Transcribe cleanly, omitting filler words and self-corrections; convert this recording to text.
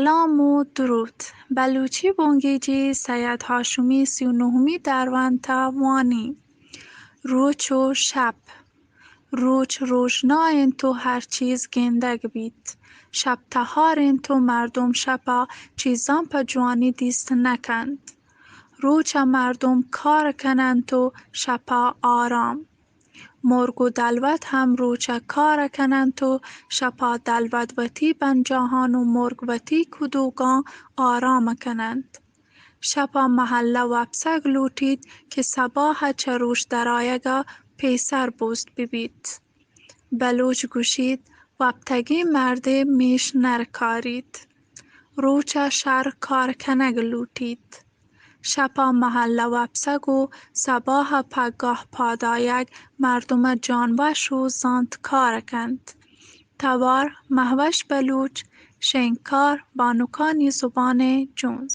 سلام و درود. بلوچی بونگیجی سید هاشمی 39 دروانتا وانی. روچ و شب. روچ روشناین تو هر چیز گندگ بید. شب تهارین تو مردم شپا چیزان پا جوانی دیست نکند. روچ مردم کار کنند تو شپا آرام. مرگ و دلوت هم روچه کار کنند تو شپا دلوت وتی بنجاهان و مرگ وتی کدوگان آرام کنند. شپا محله و ابسگ لوٹید که صباح چه روش درایگا پیسر بوست ببید. بلوچ گوشید وابتگی مرده میش نرکارید. روچه شر کار کنگ لوٹید. شپا محله و ابسگ و صباح پگاه پادایگ مردم جانوش و زانت کار کند. توار مهوش بلوچ شینکار بانوکانی زبان جونز